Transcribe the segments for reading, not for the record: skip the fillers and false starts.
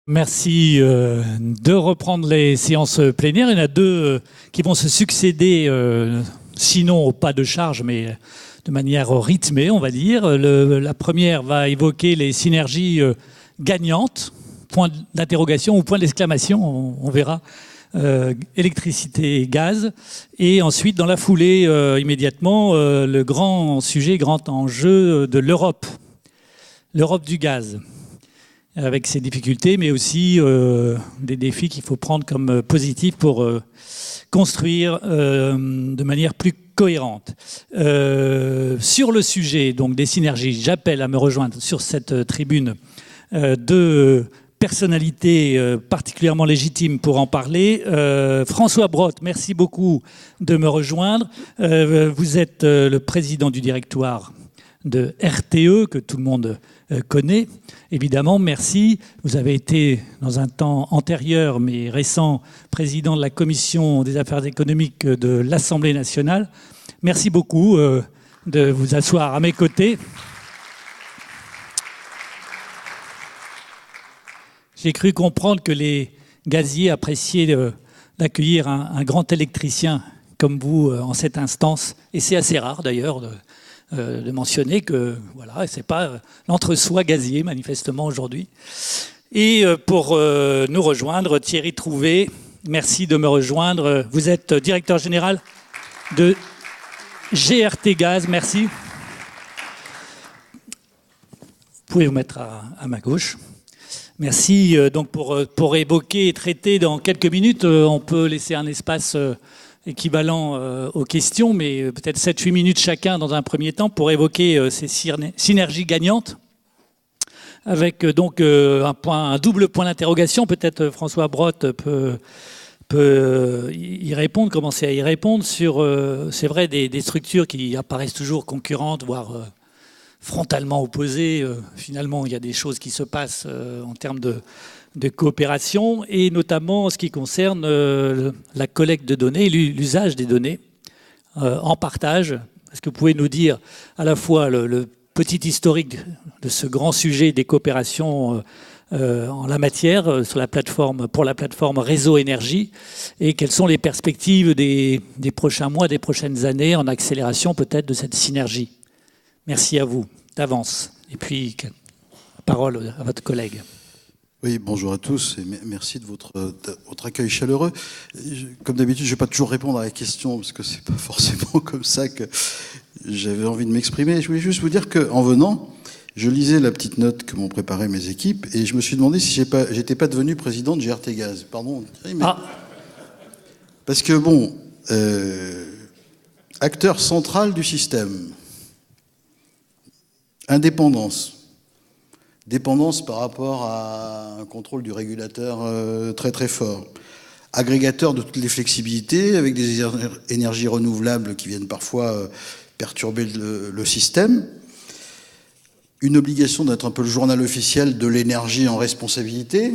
Merci de reprendre les séances plénières. Il y en a deux qui vont se succéder, sinon au pas de charge, mais de manière rythmée, on va dire. La première va évoquer les synergies gagnantes, point d'interrogation ou point d'exclamation, on verra, électricité et gaz. Et ensuite, dans la foulée, immédiatement, le grand sujet, grand enjeu de l'Europe du gaz, avec ses difficultés, mais aussi des défis qu'il faut prendre comme positifs pour construire de manière plus cohérente. Sur le sujet donc, des synergies, j'appelle à me rejoindre sur cette tribune deux personnalités particulièrement légitimes pour en parler. François Brottes, merci beaucoup de me rejoindre. Vous êtes le président du directoire de RTE, que tout le monde connaît. Évidemment, merci. Vous avez été, dans un temps antérieur, mais récent, président de la Commission des affaires économiques de l'Assemblée nationale. Merci beaucoup de vous asseoir à mes côtés. J'ai cru comprendre que les gaziers appréciaient d'accueillir un grand électricien comme vous en cette instance. Et c'est assez rare, d'ailleurs, de mentionner que voilà, c'est pas l'entre-soi gazier manifestement aujourd'hui. Et pour nous rejoindre, Thierry Trouvé, merci de me rejoindre. Vous êtes directeur général de GRT Gaz, merci. Vous pouvez vous mettre à ma gauche. Merci donc pour évoquer et traiter dans quelques minutes. On peut laisser un espace équivalent aux questions, mais peut-être 7-8 minutes chacun dans un premier temps pour évoquer ces synergies gagnantes, avec donc un double point d'interrogation. Peut-être François Brottes peut y répondre, commencer à y répondre sur, c'est vrai, des structures qui apparaissent toujours concurrentes, voire frontalement opposées. Finalement, il y a des choses qui se passent en termes de coopération, et notamment en ce qui concerne la collecte de données, l'usage des données en partage. Est-ce que vous pouvez nous dire à la fois le petit historique de ce grand sujet des coopérations en la matière pour la plateforme Réseau Énergie, et quelles sont les perspectives des prochains mois, des prochaines années en accélération peut-être de cette synergie? Merci à vous d'avance. Et puis, parole à votre collègue. Oui, bonjour à tous et merci de votre accueil chaleureux. Comme d'habitude, je ne vais pas toujours répondre à la question parce que c'est pas forcément comme ça que j'avais envie de m'exprimer. Je voulais juste vous dire qu'en venant, je lisais la petite note que m'ont préparée mes équipes et je me suis demandé si j'étais pas devenu président de GRT Gaz. Pardon, mais... Parce que bon, acteur central du système, indépendance. Dépendance par rapport à un contrôle du régulateur très très fort. Agrégateur de toutes les flexibilités avec des énergies renouvelables qui viennent parfois perturber le système. Une obligation d'être un peu le journal officiel de l'énergie en responsabilité.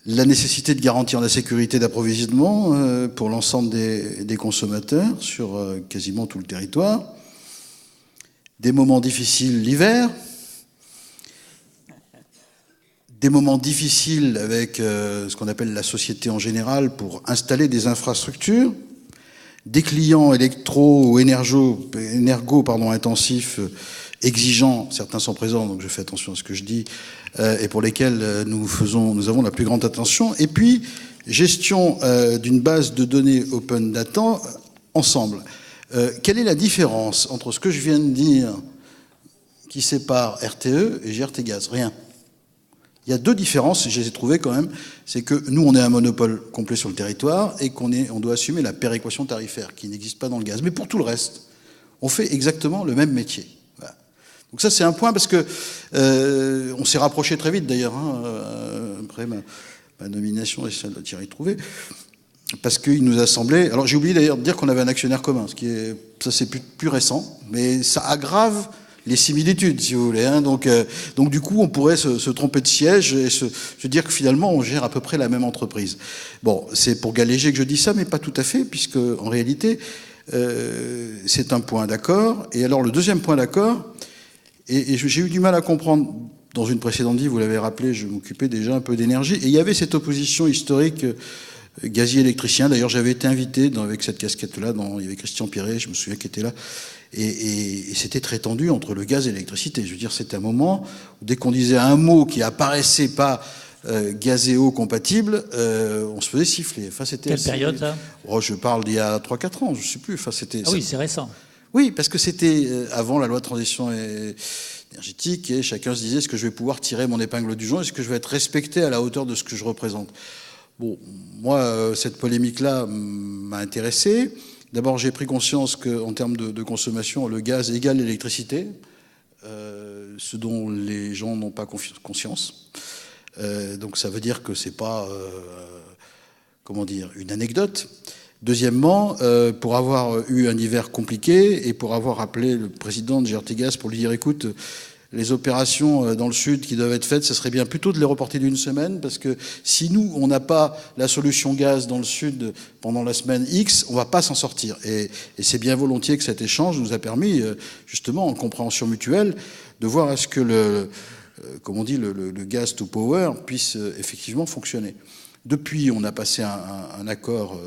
La nécessité de garantir la sécurité d'approvisionnement pour l'ensemble des consommateurs sur quasiment tout le territoire. Des moments difficiles l'hiver. Des moments difficiles avec ce qu'on appelle la société en général pour installer des infrastructures, des clients électro ou énergo-intensifs, exigeants, certains sont présents, donc je fais attention à ce que je dis, et pour lesquels nous avons la plus grande attention. Et puis, gestion d'une base de données open data ensemble. Quelle est la différence entre ce que je viens de dire qui sépare RTE et GRT Gaz? Rien. Il y a deux différences, je les ai trouvées quand même, c'est que nous, on est un monopole complet sur le territoire et on doit assumer la péréquation tarifaire qui n'existe pas dans le gaz. Mais pour tout le reste, on fait exactement le même métier. Voilà. Donc ça, c'est un point parce que on s'est rapproché très vite d'ailleurs, après ma nomination et celle de Thierry Trouvé, parce qu'il nous a semblé... Alors j'ai oublié d'ailleurs de dire qu'on avait un actionnaire commun, ça c'est plus récent, mais ça aggrave les similitudes, si vous voulez. Hein. Donc du coup, on pourrait se tromper de siège et se dire que finalement, on gère à peu près la même entreprise. Bon, c'est pour galéger que je dis ça, mais pas tout à fait, puisque en réalité, c'est un point d'accord. Et alors, le deuxième point d'accord, et j'ai eu du mal à comprendre dans une précédente vie, vous l'avez rappelé, je m'occupais déjà un peu d'énergie. Et il y avait cette opposition historique gazier-électricien. D'ailleurs, j'avais été invité avec cette casquette-là. Il y avait Christian Piret, je me souviens, qui était là. Et c'était très tendu entre le gaz et l'électricité. Je veux dire, c'était un moment où dès qu'on disait un mot qui apparaissait pas gazéo compatible, on se faisait siffler. Enfin, c'était quelle période, ça? Je parle d'il y a 3-4 ans, je sais plus. Enfin, c'était, oui, c'est récent. Oui, parce que c'était avant la loi de transition énergétique, et chacun se disait, est-ce que je vais pouvoir tirer mon épingle du jeu, est-ce que je vais être respecté à la hauteur de ce que je représente? Bon, moi, cette polémique-là m'a intéressé. D'abord, j'ai pris conscience qu'en termes de consommation, le gaz égale l'électricité, ce dont les gens n'ont pas conscience. Donc ça veut dire que c'est pas, comment dire, une anecdote. Deuxièmement, pour avoir eu un hiver compliqué et pour avoir appelé le président de GRTgaz pour lui dire, écoute, les opérations dans le sud qui doivent être faites, ce serait bien plutôt de les reporter d'une semaine, parce que si nous, on n'a pas la solution gaz dans le sud pendant la semaine X, on va pas s'en sortir. Et c'est bien volontiers que cet échange nous a permis, justement, en compréhension mutuelle, de voir à ce que comme on dit, le gas to power puisse effectivement fonctionner. Depuis, on a passé un accord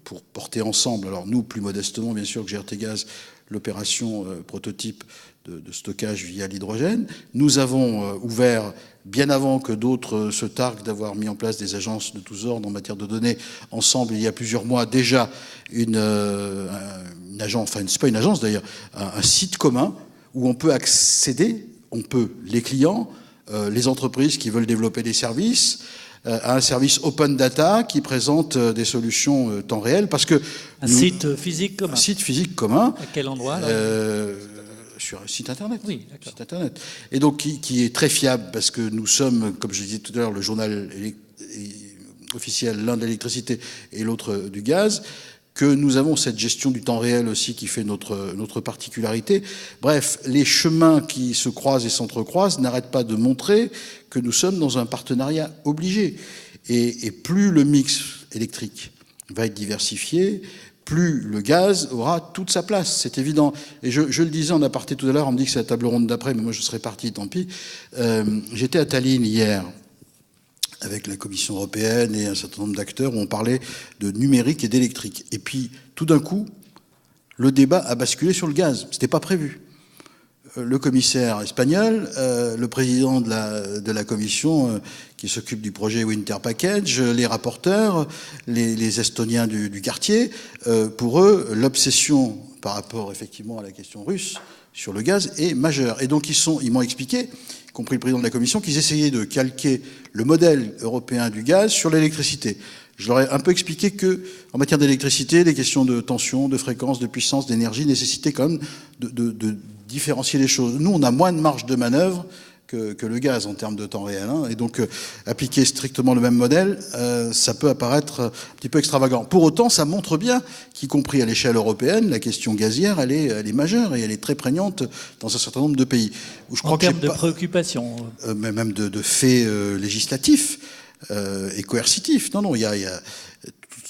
pour porter ensemble, alors nous, plus modestement, bien sûr, que GRTgaz, l'opération prototype de stockage via l'hydrogène. Nous avons ouvert, bien avant que d'autres se targuent d'avoir mis en place des agences de tous ordres en matière de données, ensemble, il y a plusieurs mois, déjà une agence, enfin, c'est pas une agence d'ailleurs, un site commun où on peut accéder, les clients, les entreprises qui veulent développer des services, à un service open data qui présente des solutions temps réel, parce que site physique commun. Un site physique commun. À quel endroit là sur un site internet. Oui, d'accord. Site internet. Et donc qui est très fiable, parce que nous sommes, comme je disais tout à l'heure, le journal officiel, l'un de l'électricité et l'autre du gaz, que nous avons cette gestion du temps réel aussi qui fait notre particularité. Bref, les chemins qui se croisent et s'entrecroisent n'arrêtent pas de montrer que nous sommes dans un partenariat obligé. Et plus le mix électrique va être diversifié, plus le gaz aura toute sa place, c'est évident. Et je le disais en aparté tout à l'heure, on me dit que c'est la table ronde d'après, mais moi je serais parti, tant pis. J'étais à Tallinn hier, avec la Commission européenne et un certain nombre d'acteurs, où on parlait de numérique et d'électrique. Et puis, tout d'un coup, le débat a basculé sur le gaz. C'était pas prévu. Le commissaire espagnol, le président de la commission qui s'occupe du projet Winter Package, les rapporteurs, les Estoniens du quartier, pour eux, l'obsession par rapport effectivement à la question russe sur le gaz est majeure. Et donc ils m'ont expliqué, y compris le président de la commission, qu'ils essayaient de calquer le modèle européen du gaz sur l'électricité. Je leur ai un peu expliqué que, en matière d'électricité, les questions de tension, de fréquence, de puissance, d'énergie nécessitaient quand même de différencier les choses. Nous, on a moins de marge de manœuvre que le gaz en termes de temps réel. Hein, et donc, appliquer strictement le même modèle, ça peut apparaître un petit peu extravagant. Pour autant, ça montre bien qu'y compris à l'échelle européenne, la question gazière, elle est majeure et elle est très prégnante dans un certain nombre de pays. Où je crois en termes de préoccupation mais même de faits législatifs et coercitifs. Non, il y a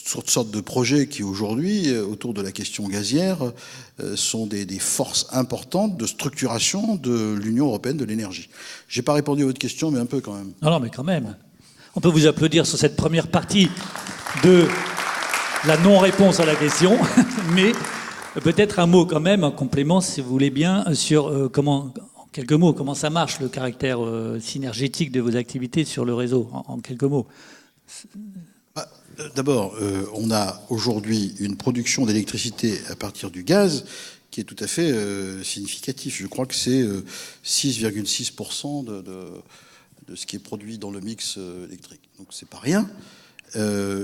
toutes sortes de projets qui, aujourd'hui, autour de la question gazière, sont des forces importantes de structuration de l'Union européenne de l'énergie. J'ai pas répondu à votre question, mais un peu quand même. Non, mais quand même. On peut vous applaudir sur cette première partie de la non-réponse à la question, mais peut-être un mot quand même, un complément, si vous voulez bien, sur comment, en quelques mots, comment ça marche, le caractère synergétique de vos activités sur le réseau, en quelques mots. D'abord, on a aujourd'hui une production d'électricité à partir du gaz qui est tout à fait significatif. Je crois que c'est 6,6% de ce qui est produit dans le mix électrique. Donc c'est pas rien.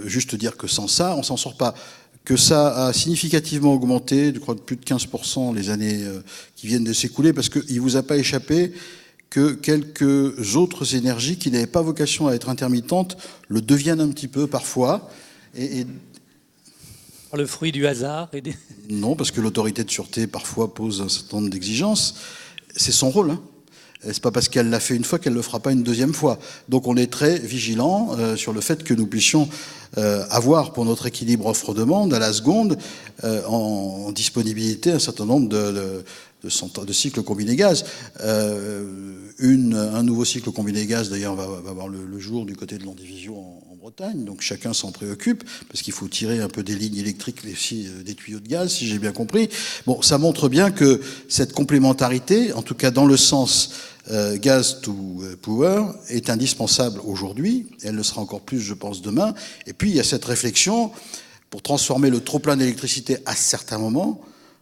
Juste dire que sans ça, on s'en sort pas. Que ça a significativement augmenté, je crois de plus de 15% les années qui viennent de s'écouler, parce qu'il vous a pas échappé que quelques autres énergies qui n'avaient pas vocation à être intermittentes le deviennent un petit peu parfois. Le fruit du hasard Non, parce que l'autorité de sûreté parfois pose un certain nombre d'exigences. C'est son rôle. Hein. C'est pas parce qu'elle l'a fait une fois qu'elle le fera pas une deuxième fois. Donc on est très vigilant sur le fait que nous puissions avoir pour notre équilibre offre-demande à la seconde en disponibilité un certain nombre de cycles combinés gaz. Un nouveau cycle combiné gaz, d'ailleurs, va voir le jour du côté de l'Andivision en Bretagne. Donc chacun s'en préoccupe, parce qu'il faut tirer un peu des lignes électriques, aussi des tuyaux de gaz, si j'ai bien compris. Bon, ça montre bien que cette complémentarité, en tout cas dans le sens gas to power, est indispensable aujourd'hui. Elle le sera encore plus, je pense, demain. Et puis, il y a cette réflexion pour transformer le trop-plein d'électricité à certains moments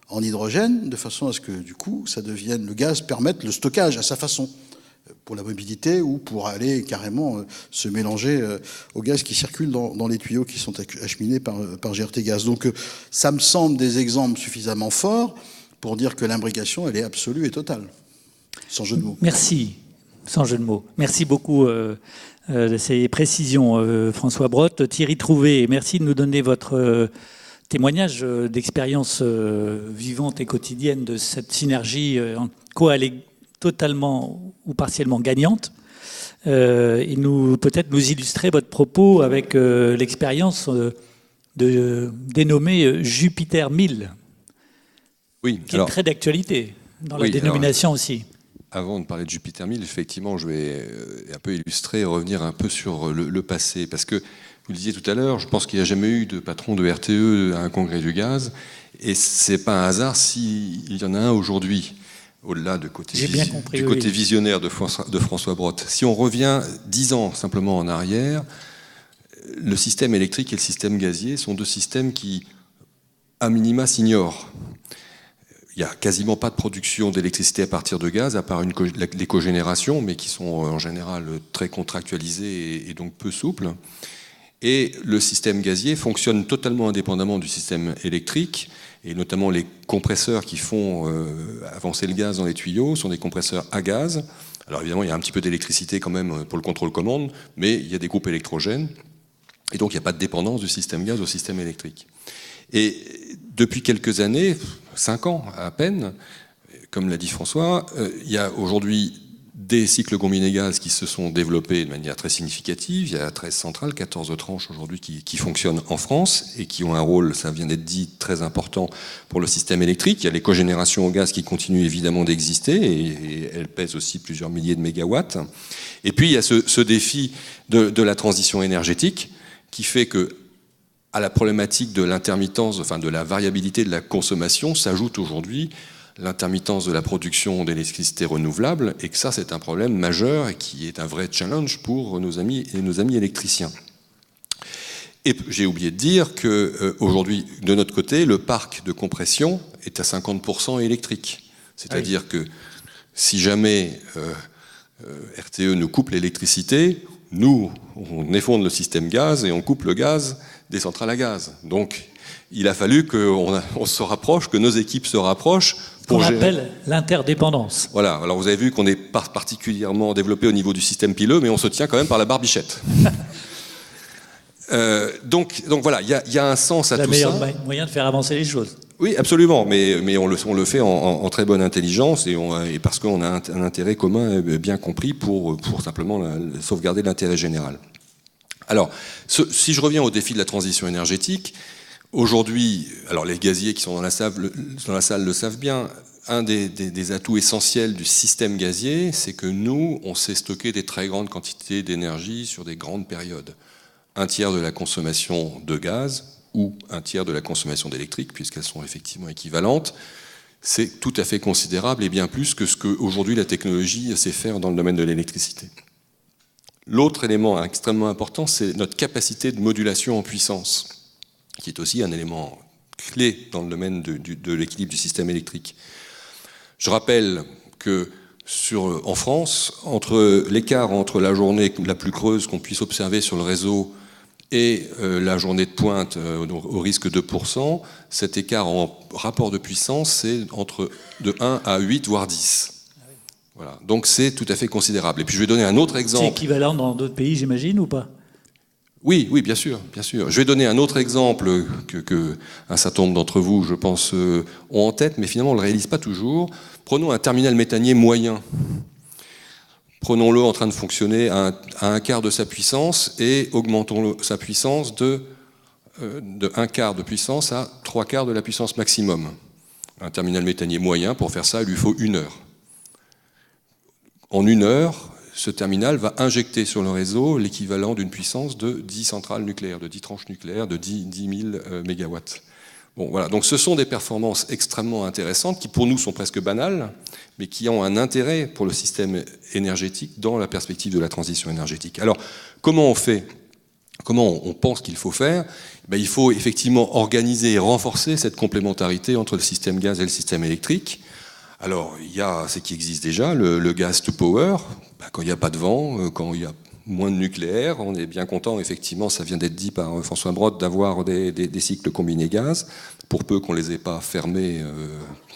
en hydrogène, de façon à ce que, du coup, ça devienne, le gaz permette le stockage à sa façon, pour la mobilité ou pour aller carrément se mélanger au gaz qui circule dans les tuyaux qui sont acheminés par GRT Gaz. Donc, ça me semble des exemples suffisamment forts pour dire que l'imbrication, elle est absolue et totale. Sans jeu de mots. Merci, sans jeu de mots. Merci beaucoup de ces précisions, François Brottes. Thierry Trouvé, merci de nous donner votre témoignage d'expérience vivante et quotidienne de cette synergie en quoi elle est totalement ou partiellement gagnante. Et peut-être nous illustrer votre propos avec l'expérience dénommée Jupiter 1000, oui, qui est très d'actualité dans la dénomination aussi. Avant de parler de Jupiter 1000, effectivement, je vais un peu illustrer et revenir un peu sur le passé. Parce que, vous le disiez tout à l'heure, je pense qu'il n'y a jamais eu de patron de RTE à un congrès du gaz. Et ce n'est pas un hasard s'il y en a un aujourd'hui, au-delà du côté visionnaire de François Brottes. Si on revient 10 ans simplement en arrière, le système électrique et le système gazier sont deux systèmes qui, à minima, s'ignorent. Il n'y a quasiment pas de production d'électricité à partir de gaz, à part les cogénérations, mais qui sont en général très contractualisées et donc peu souples. Et le système gazier fonctionne totalement indépendamment du système électrique, et notamment les compresseurs qui font avancer le gaz dans les tuyaux sont des compresseurs à gaz. Alors évidemment, il y a un petit peu d'électricité quand même pour le contrôle-commande, mais il y a des groupes électrogènes, et donc il n'y a pas de dépendance du système gaz au système électrique. Et depuis quelques années, 5 ans à peine, comme l'a dit François, il y a aujourd'hui des cycles combinés gaz qui se sont développés de manière très significative. Il y a 13 centrales, 14 tranches aujourd'hui qui fonctionnent en France et qui ont un rôle, ça vient d'être dit, très important pour le système électrique. Il y a les cogénérations au gaz qui continuent évidemment d'exister et elles pèsent aussi plusieurs milliers de mégawatts. Et puis il y a ce défi de la transition énergétique qui fait que à la problématique de l'intermittence, enfin de la variabilité de la consommation, s'ajoute aujourd'hui l'intermittence de la production d'électricité renouvelable, et que ça, c'est un problème majeur et qui est un vrai challenge pour nos amis électriciens. Et j'ai oublié de dire qu'aujourd'hui, de notre côté, le parc de compression est à 50% électrique. C'est-à-dire que si jamais RTE nous coupe l'électricité, nous, on effondre le système gaz et on coupe le gaz des centrales à gaz. Donc, il a fallu qu'on se rapproche, que nos équipes se rapprochent. On appelle l'interdépendance. Voilà. Alors, vous avez vu qu'on n'est pas particulièrement développé au niveau du système pileux, mais on se tient quand même par la barbichette. Donc voilà, il y a un sens à tout ça. Le meilleur moyen de faire avancer les choses. Oui, absolument, mais on le fait en très bonne intelligence et parce qu'on a un intérêt commun bien compris pour simplement sauvegarder l'intérêt général. Alors, si je reviens au défi de la transition énergétique, aujourd'hui, alors les gaziers qui sont dans la salle le savent bien, un des atouts essentiels du système gazier, c'est que nous, on sait stocker des très grandes quantités d'énergie sur des grandes périodes. 1/3 de la consommation de gaz ou 1/3 de la consommation d'électrique, puisqu'elles sont effectivement équivalentes, c'est tout à fait considérable et bien plus que ce qu'aujourd'hui la technologie sait faire dans le domaine de l'électricité. L'autre élément extrêmement important, c'est notre capacité de modulation en puissance, qui est aussi un élément clé dans le domaine de l'équilibre du système électrique. Je rappelle que en France, l'écart entre la journée la plus creuse qu'on puisse observer sur le réseau et la journée de pointe au risque 2%, cet écart en rapport de puissance, c'est de 1 à 8, voire 10. Voilà. Donc c'est tout à fait considérable. Et puis je vais donner un autre exemple. C'est équivalent dans d'autres pays, j'imagine, ou pas ? Oui, bien sûr, bien sûr. Je vais donner un autre exemple que un certain nombre d'entre vous, je pense, ont en tête, mais finalement on ne le réalise pas toujours. Prenons un terminal méthanier moyen. Prenons-le en train de fonctionner à 1/4 de sa puissance et augmentons sa puissance de 1/4 de puissance à 3/4 de la puissance maximum. Un terminal méthanier moyen, pour faire ça, il lui faut 1 heure. En 1 heure, ce terminal va injecter sur le réseau l'équivalent d'une puissance de 10 centrales nucléaires, de 10 tranches nucléaires, de 10 000 mégawatts. Bon, voilà. Donc ce sont des performances extrêmement intéressantes qui pour nous sont presque banales, mais qui ont un intérêt pour le système énergétique dans la perspective de la transition énergétique. Alors, comment on fait ? Comment on pense qu'il faut faire ? Il faut effectivement organiser et renforcer cette complémentarité entre le système gaz et le système électrique. Alors, il y a ce qui existe déjà, le gas to power. Quand il n'y a pas de vent, quand il y a moins de nucléaire, on est bien content, effectivement, ça vient d'être dit par François Brottes, d'avoir des cycles combinés gaz, pour peu qu'on ne les ait pas fermés,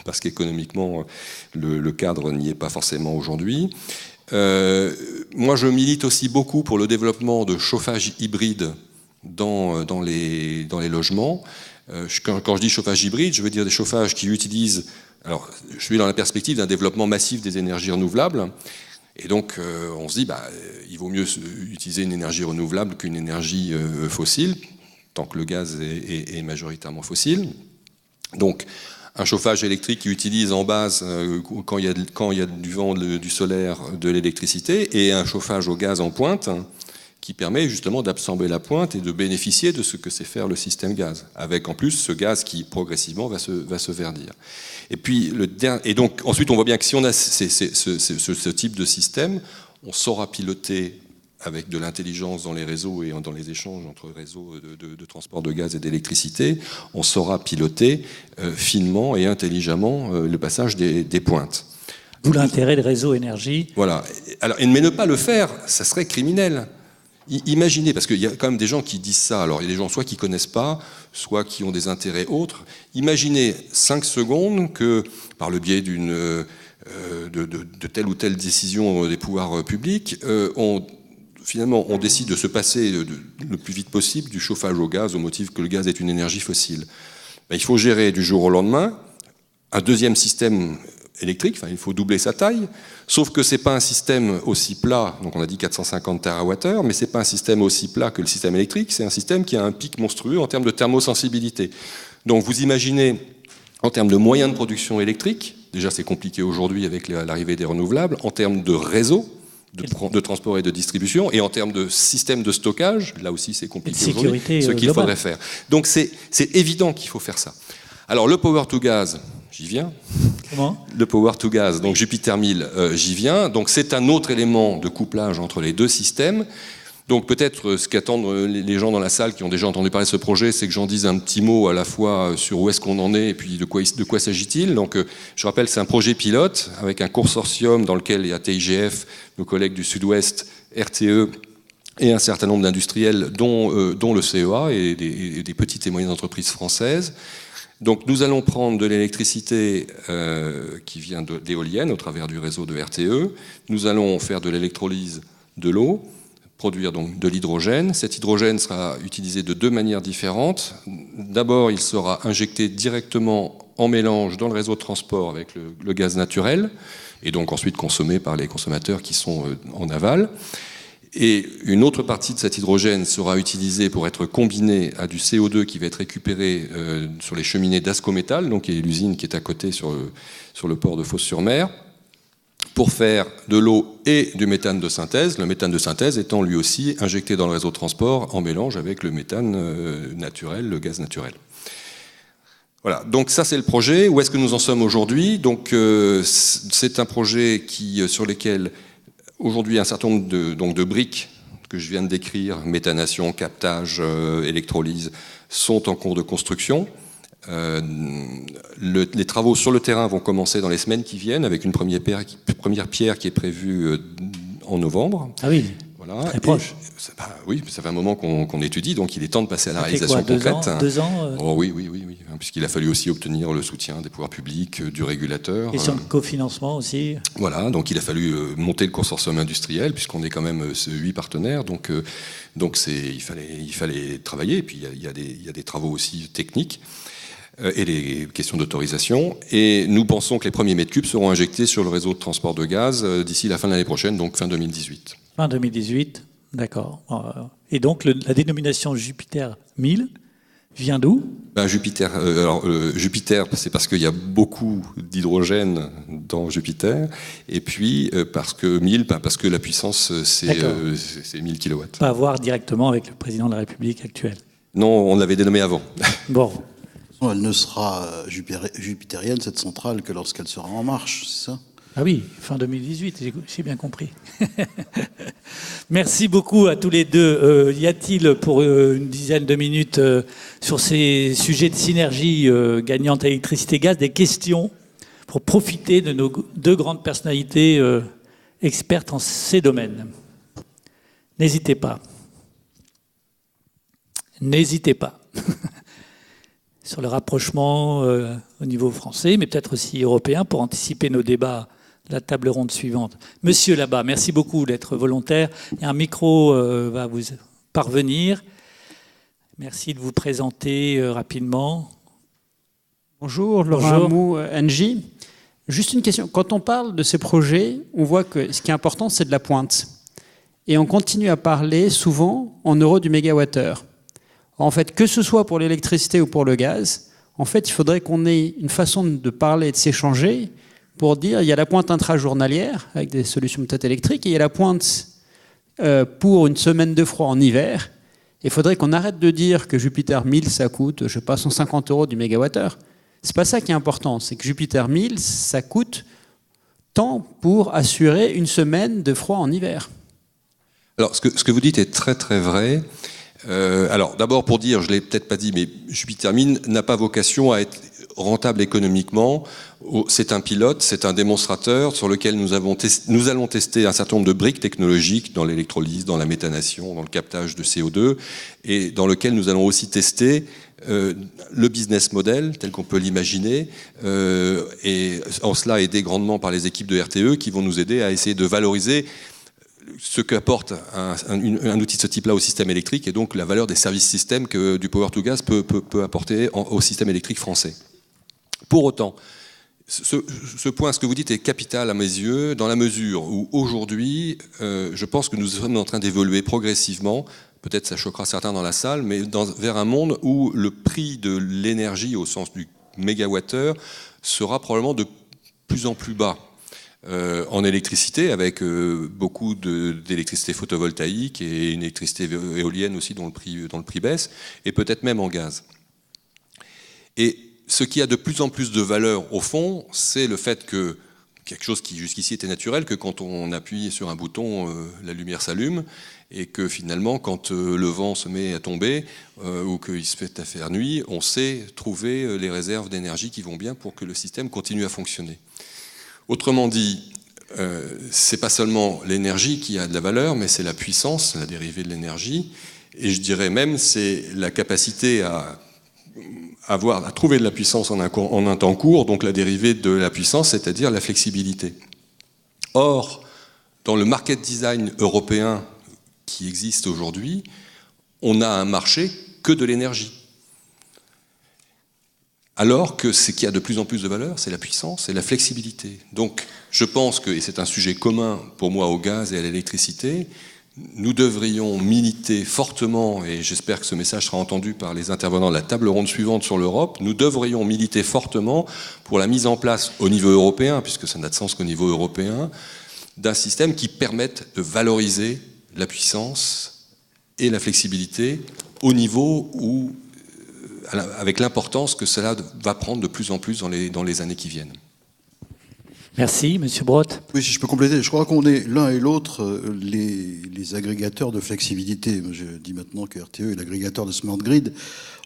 parce qu'économiquement, le cadre n'y est pas forcément aujourd'hui. Moi, je milite aussi beaucoup pour le développement de chauffage hybride dans les logements. Quand je dis chauffage hybride, je veux dire des chauffages qui utilisent... Alors, je suis dans la perspective d'un développement massif des énergies renouvelables. Et donc, on se dit, il vaut mieux utiliser une énergie renouvelable qu'une énergie fossile, tant que le gaz est majoritairement fossile. Donc, un chauffage électrique qui utilise en base, quand il y a du vent, du solaire, de l'électricité, et un chauffage au gaz en pointe, qui permet justement d'absorber la pointe et de bénéficier de ce que sait faire le système gaz, avec en plus ce gaz qui progressivement va se verdir. Et puis donc ensuite on voit bien que si on a ce type de système, on saura piloter avec de l'intelligence dans les réseaux et dans les échanges entre réseaux de transport de gaz et d'électricité, on saura piloter finement et intelligemment le passage des pointes. D'où l'intérêt de réseau énergie. Voilà. Alors, mais ne pas le faire, ça serait criminel. Imaginez, parce qu'il y a quand même des gens qui disent ça, alors il y a des gens soit qui ne connaissent pas, soit qui ont des intérêts autres. Imaginez 5 secondes que, par le biais de telle ou telle décision des pouvoirs publics, finalement on décide de se passer le plus vite possible du chauffage au gaz au motif que le gaz est une énergie fossile. Il faut gérer du jour au lendemain un deuxième système électrique, il faut doubler sa taille, sauf que ce n'est pas un système aussi plat, donc on a dit 450 TWh, mais ce n'est pas un système aussi plat que le système électrique, c'est un système qui a un pic monstrueux en termes de thermosensibilité. Donc vous imaginez, en termes de moyens de production électrique, déjà c'est compliqué aujourd'hui avec l'arrivée des renouvelables, en termes de réseau, de transport et de distribution, et en termes de système de stockage, là aussi c'est compliqué aujourd'hui, ce qu'il faudrait faire. Donc c'est évident qu'il faut faire ça. Alors le power to gas, j'y viens. Comment ? Le power to gas, donc Jupiter 1000, j'y viens. Donc c'est un autre élément de couplage entre les deux systèmes. Donc peut-être ce qu'attendent les gens dans la salle qui ont déjà entendu parler de ce projet, c'est que j'en dise un petit mot à la fois sur où est-ce qu'on en est et puis de quoi s'agit-il. Donc je rappelle, c'est un projet pilote avec un consortium dans lequel il y a TIGF, nos collègues du Sud-Ouest, RTE et un certain nombre d'industriels, dont le CEA et des petites et moyennes entreprises françaises. Donc nous allons prendre de l'électricité qui vient d'éoliennes au travers du réseau de RTE. Nous allons faire de l'électrolyse de l'eau, produire donc de l'hydrogène. Cet hydrogène sera utilisé de 2 manières différentes. D'abord, il sera injecté directement en mélange dans le réseau de transport avec le gaz naturel, et donc ensuite consommé par les consommateurs qui sont en aval. Et une autre partie de cet hydrogène sera utilisée pour être combinée à du CO2 qui va être récupéré sur les cheminées d'Ascométal, donc qui est l'usine qui est à côté sur le port de Fos-sur-Mer, pour faire de l'eau et du méthane de synthèse, le méthane de synthèse étant lui aussi injecté dans le réseau de transport en mélange avec le méthane naturel, le gaz naturel. Voilà, donc ça c'est le projet. Où est-ce que nous en sommes aujourd'hui ? Donc c'est un projet sur lequel aujourd'hui un certain nombre de briques que je viens de décrire, méthanation, captage, électrolyse, sont en cours de construction. Les travaux sur le terrain vont commencer dans les semaines qui viennent avec une première pierre qui est prévue en novembre. Ah oui, voilà. très proche. Oui, ça fait un moment qu'on étudie, donc il est temps de passer à la réalisation concrète. 2 ans Oh, oui, puisqu'il a fallu aussi obtenir le soutien des pouvoirs publics, du régulateur. Question de cofinancement aussi. Voilà, donc il a fallu monter le consortium industriel, puisqu'on est quand même 8 partenaires, donc il fallait travailler, et puis il y a des travaux aussi techniques. Et les questions d'autorisation. Et nous pensons que les premiers mètres cubes seront injectés sur le réseau de transport de gaz d'ici la fin de l'année prochaine, donc fin 2018. Fin 2018, d'accord. Et donc la dénomination Jupiter 1000, vient d'où ? Jupiter, Jupiter, c'est parce qu'il y a beaucoup d'hydrogène dans Jupiter, et puis parce que la puissance, c'est 1000 kW. Pas à voir directement avec le président de la République actuelle. Non, on l'avait dénommé avant. Bon. Elle ne sera jupitérienne, cette centrale, que lorsqu'elle sera en marche, c'est ça ? Ah oui, fin 2018, j'ai bien compris. Merci beaucoup à tous les deux. Y a-t-il, pour une dizaine de minutes, sur ces sujets de synergie gagnante électricité-gaz, des questions pour profiter de nos deux grandes personnalités expertes en ces domaines ? N'hésitez pas. N'hésitez pas. Sur le rapprochement au niveau français, mais peut-être aussi européen, pour anticiper nos débats. La table ronde suivante. Monsieur là-bas, merci beaucoup d'être volontaire. Et un micro va vous parvenir. Merci de vous présenter rapidement. Bonjour, Laurent Hamou, Engie. Juste une question. Quand on parle de ces projets, on voit que ce qui est important, c'est de la pointe. Et on continue à parler souvent en euros du mégawattheure. En fait, que ce soit pour l'électricité ou pour le gaz, en fait, il faudrait qu'on ait une façon de parler et de s'échanger pour dire il y a la pointe intrajournalière avec des solutions peut-être électriques et il y a la pointe pour une semaine de froid en hiver. Il faudrait qu'on arrête de dire que Jupiter 1000 ça coûte, je sais pas, 150 € du mégawattheure. C'est pas ça qui est important, c'est que Jupiter 1000 ça coûte tant pour assurer une semaine de froid en hiver. Alors ce que vous dites est très très vrai. Alors d'abord pour dire, je l'ai peut-être pas dit, mais Jupiter 1000 n'a pas vocation à être rentable économiquement. C'est un pilote, c'est un démonstrateur sur lequel nous allons tester un certain nombre de briques technologiques dans l'électrolyse, dans la méthanation, dans le captage de CO2, et dans lequel nous allons aussi tester le business model tel qu'on peut l'imaginer, et en cela aidé grandement par les équipes de RTE qui vont nous aider à essayer de valoriser ce qu'apporte un outil de ce type-là au système électrique, et donc la valeur des services systèmes que du power to gas peut apporter au système électrique français. Pour autant, ce point, ce que vous dites, est capital à mes yeux, dans la mesure où aujourd'hui, je pense que nous sommes en train d'évoluer progressivement, peut-être ça choquera certains dans la salle, mais vers un monde où le prix de l'énergie, au sens du mégawattheure, sera probablement de plus en plus bas. En électricité, avec beaucoup d'électricité photovoltaïque et une électricité éolienne aussi dont le prix baisse, et peut-être même en gaz. Et ce qui a de plus en plus de valeur, au fond, c'est le fait que quelque chose qui jusqu'ici était naturel, que quand on appuie sur un bouton, la lumière s'allume, et que finalement, quand le vent se met à tomber, ou qu'il se fait à faire nuit, on sait trouver les réserves d'énergie qui vont bien pour que le système continue à fonctionner. Autrement dit, c'est pas seulement l'énergie qui a de la valeur, mais c'est la puissance, la dérivée de l'énergie, et je dirais même c'est la capacité à trouver de la puissance en un temps court, donc la dérivée de la puissance, c'est-à-dire la flexibilité. Or, dans le market design européen qui existe aujourd'hui, on a un marché que de l'énergie. Alors que ce qui a de plus en plus de valeur, c'est la puissance et la flexibilité. Donc, je pense que, et c'est un sujet commun pour moi au gaz et à l'électricité, nous devrions militer fortement, et j'espère que ce message sera entendu par les intervenants de la table ronde suivante sur l'Europe, nous devrions militer fortement pour la mise en place au niveau européen, puisque ça n'a de sens qu'au niveau européen, d'un système qui permette de valoriser la puissance et la flexibilité au niveau où, avec l'importance que cela va prendre de plus en plus dans les années qui viennent. Merci, Monsieur Brotte. Oui, si je peux compléter, je crois qu'on est l'un et l'autre les agrégateurs de flexibilité. Je dis maintenant que RTE est l'agrégateur de Smart Grid.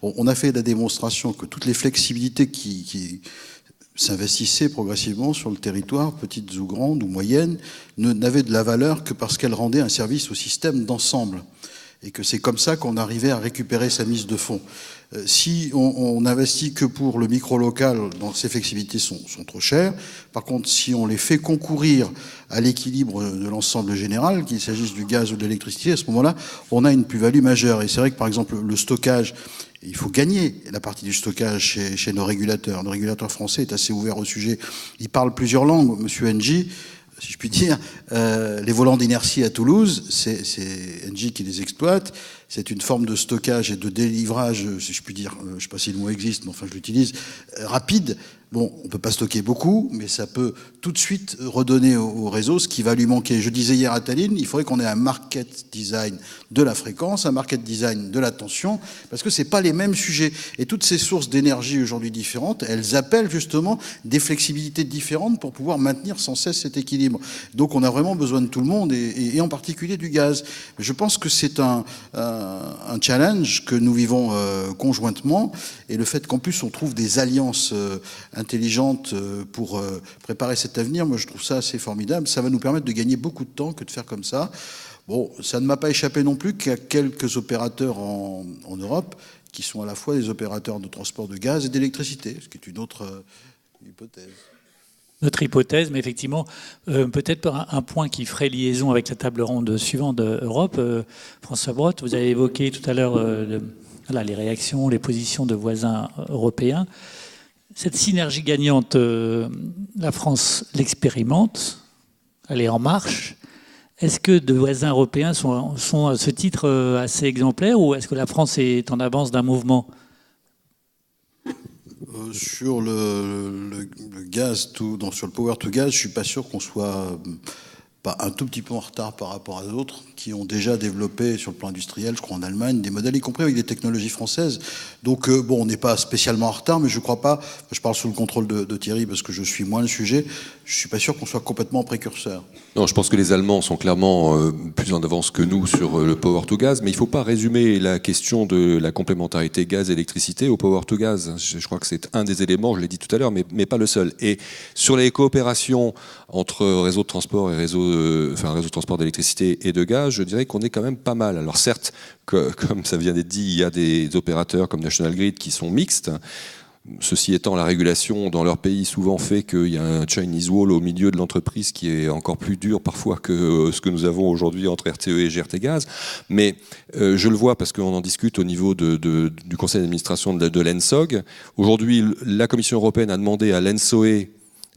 On a fait la démonstration que toutes les flexibilités qui s'investissaient progressivement sur le territoire, petites ou grandes ou moyennes, n'avaient de la valeur que parce qu'elles rendaient un service au système d'ensemble. Et que c'est comme ça qu'on arrivait à récupérer sa mise de fonds. Si on n'investit que pour le micro-local, donc ces flexibilités sont trop chères. Par contre, si on les fait concourir à l'équilibre de l'ensemble général, qu'il s'agisse du gaz ou de l'électricité, à ce moment-là, on a une plus-value majeure. Et c'est vrai que, par exemple, le stockage, il faut gagner la partie du stockage chez nos régulateurs. Le régulateur français est assez ouvert au sujet. Il parle plusieurs langues. Monsieur Engie, si je puis dire, les volants d'inertie à Toulouse, c'est Engie qui les exploite. c'est une forme de stockage et de délivrage, si je puis dire, je ne sais pas si le mot existe, mais enfin je l'utilise, rapide. Bon, on ne peut pas stocker beaucoup, mais ça peut tout de suite redonner au réseau ce qui va lui manquer. Je disais hier à Tallinn, il faudrait qu'on ait un market design de la fréquence, un market design de la tension, parce que c'est pas les mêmes sujets. Et toutes ces sources d'énergie aujourd'hui différentes, elles appellent justement des flexibilités différentes pour pouvoir maintenir sans cesse cet équilibre. Donc on a vraiment besoin de tout le monde, et en particulier du gaz. Je pense que c'est un challenge que nous vivons conjointement, et le fait qu'en plus on trouve des alliances intelligente pour préparer cet avenir, moi je trouve ça assez formidable. Ça va nous permettre de gagner beaucoup de temps que de faire comme ça. Bon, ça ne m'a pas échappé non plus qu'à quelques opérateurs en Europe qui sont à la fois des opérateurs de transport de gaz et d'électricité, ce qui est une autre hypothèse. Notre hypothèse, mais effectivement, peut-être un point qui ferait liaison avec la table ronde suivante d'Europe. François Brottes, vous avez évoqué tout à l'heure les réactions, les positions de voisins européens. Cette synergie gagnante, la France l'expérimente, elle est en marche. Est-ce que de voisins européens sont à ce titre assez exemplaires, ou est-ce que la France est en avance d'un mouvement ? Sur le gaz, sur le power to gas, je suis pas sûr qu'on soit pas un tout petit peu en retard par rapport à d'autres qui ont déjà développé sur le plan industriel, je crois en Allemagne, des modèles, y compris avec des technologies françaises. Donc bon, on n'est pas spécialement en retard, mais je crois pas, je parle sous le contrôle de Thierry parce que je suis moins le sujet, je suis pas sûr qu'on soit complètement précurseur. Non, je pense que les Allemands sont clairement plus en avance que nous sur le power to gas, mais il ne faut pas résumer la question de la complémentarité gaz-électricité au power to gas. Je crois que c'est un des éléments, je l'ai dit tout à l'heure, mais pas le seul. Et sur les coopérations entre réseau de transport et réseau de transport d'électricité et de gaz, je dirais qu'on est quand même pas mal. Alors certes, comme ça vient d'être dit, il y a des opérateurs comme National Grid qui sont mixtes. Ceci étant, la régulation dans leur pays souvent fait qu'il y a un Chinese wall au milieu de l'entreprise qui est encore plus dur parfois que ce que nous avons aujourd'hui entre RTE et GRT Gaz. Mais je le vois parce qu'on en discute au niveau du conseil d'administration de l'ENSOG. Aujourd'hui, la Commission européenne a demandé à l'ENSOE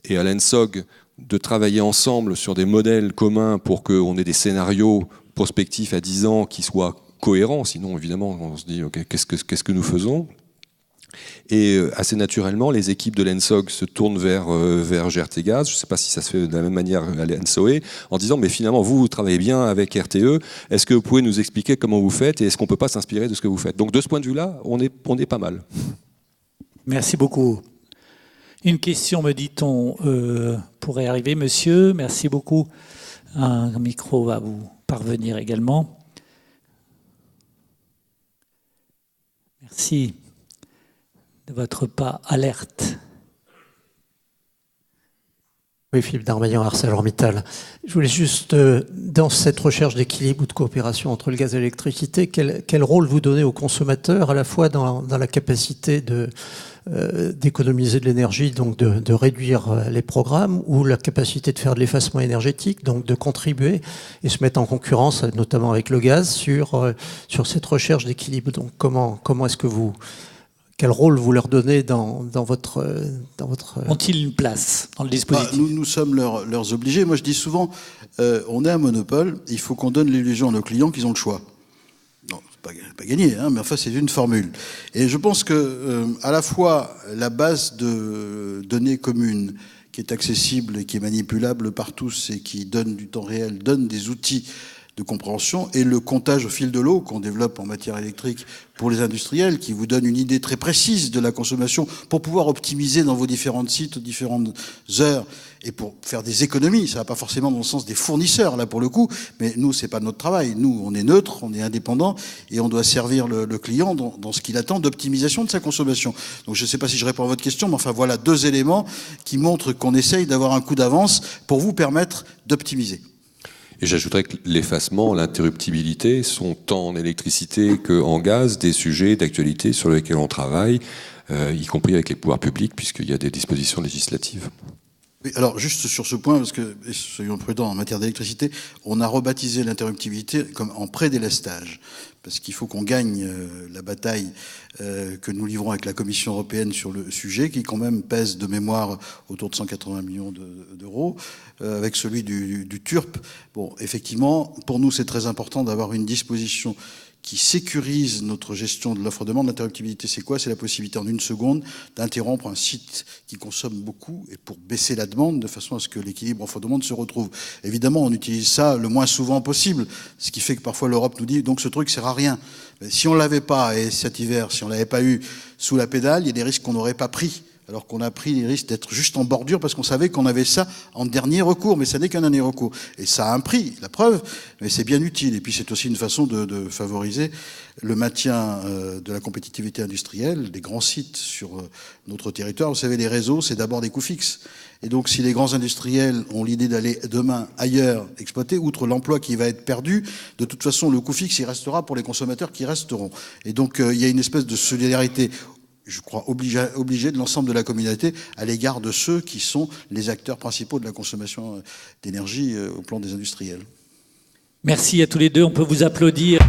et à l'ENSOG de travailler ensemble sur des modèles communs pour qu'on ait des scénarios prospectifs à 10 ans qui soient cohérents. Sinon, évidemment, on se dit okay, qu'est-ce que nous faisons ? Et assez naturellement, les équipes de l'ENSOG se tournent vers GRT Gaz. Je ne sais pas si ça se fait de la même manière à l'ENSOE, en disant mais finalement vous travaillez bien avec RTE. Est-ce que vous pouvez nous expliquer comment vous faites et est-ce qu'on ne peut pas s'inspirer de ce que vous faites ? Donc de ce point de vue-là, on est pas mal. Merci beaucoup. Une question, me dit-on, pourrait arriver, monsieur. Merci beaucoup. Un micro va vous parvenir également. Merci de votre pas alerte. Oui, Philippe Darmaillan, ArcelorMittal. Je voulais juste, dans cette recherche d'équilibre ou de coopération entre le gaz et l'électricité, quel rôle vous donnez aux consommateurs, à la fois dans la capacité d'économiser de l'énergie, donc de réduire les programmes, ou la capacité de faire de l'effacement énergétique, donc de contribuer et se mettre en concurrence, notamment avec le gaz, sur cette recherche d'équilibre. Donc comment est-ce que quel rôle vous leur donnez dans votre... Ont-ils une place dans le dispositif ? Nous sommes leurs obligés. Moi, je dis souvent, on est un monopole, il faut qu'on donne l'illusion à nos clients qu'ils ont le choix. Non, c'est pas gagné, hein, mais enfin, c'est une formule. Et je pense que à la fois, la base de données communes qui est accessible et qui est manipulable par tous et qui donne du temps réel, donne des outils de compréhension, et le comptage au fil de l'eau qu'on développe en matière électrique pour les industriels, qui vous donne une idée très précise de la consommation pour pouvoir optimiser dans vos différents sites, aux différentes heures, et pour faire des économies. Ça va pas forcément dans le sens des fournisseurs, là, pour le coup, mais nous, c'est pas notre travail. Nous, on est neutre, on est indépendant, et on doit servir le client dans ce qu'il attend d'optimisation de sa consommation. Donc, je sais pas si je réponds à votre question, mais enfin, voilà deux éléments qui montrent qu'on essaye d'avoir un coup d'avance pour vous permettre d'optimiser. Et j'ajouterais que l'effacement, l'interruptibilité sont tant en électricité qu'en gaz des sujets d'actualité sur lesquels on travaille, y compris avec les pouvoirs publics, puisqu'il y a des dispositions législatives. Oui, alors juste sur ce point, parce que soyons prudents en matière d'électricité, on a rebaptisé l'interruptibilité comme en prédélestage, parce qu'il faut qu'on gagne la bataille que nous livrons avec la Commission européenne sur le sujet, qui quand même pèse de mémoire autour de 180 millions d'euros, avec celui du TURP. Bon, effectivement, pour nous, c'est très important d'avoir une disposition qui sécurise notre gestion de l'offre-demande. L'interruptibilité, c'est quoi? C'est la possibilité en une seconde d'interrompre un site qui consomme beaucoup et pour baisser la demande de façon à ce que l'équilibre offre-demande se retrouve. Évidemment, on utilise ça le moins souvent possible, ce qui fait que parfois l'Europe nous dit donc ce truc sert à rien. Mais si on l'avait pas, et cet hiver, si on l'avait pas eu sous la pédale, il y a des risques qu'on n'aurait pas pris. Alors qu'on a pris les risques d'être juste en bordure parce qu'on savait qu'on avait ça en dernier recours, mais ça n'est qu'un dernier recours. Et ça a un prix, la preuve, mais c'est bien utile. Et puis c'est aussi une façon de favoriser le maintien de la compétitivité industrielle, des grands sites sur notre territoire. Vous savez, les réseaux, c'est d'abord des coûts fixes. Et donc si les grands industriels ont l'idée d'aller demain ailleurs exploiter, outre l'emploi qui va être perdu, de toute façon le coût fixe, il restera pour les consommateurs qui resteront. Et donc il y a une espèce de solidarité, je crois, obligé de l'ensemble de la communauté à l'égard de ceux qui sont les acteurs principaux de la consommation d'énergie au plan des industriels. Merci à tous les deux, on peut vous applaudir.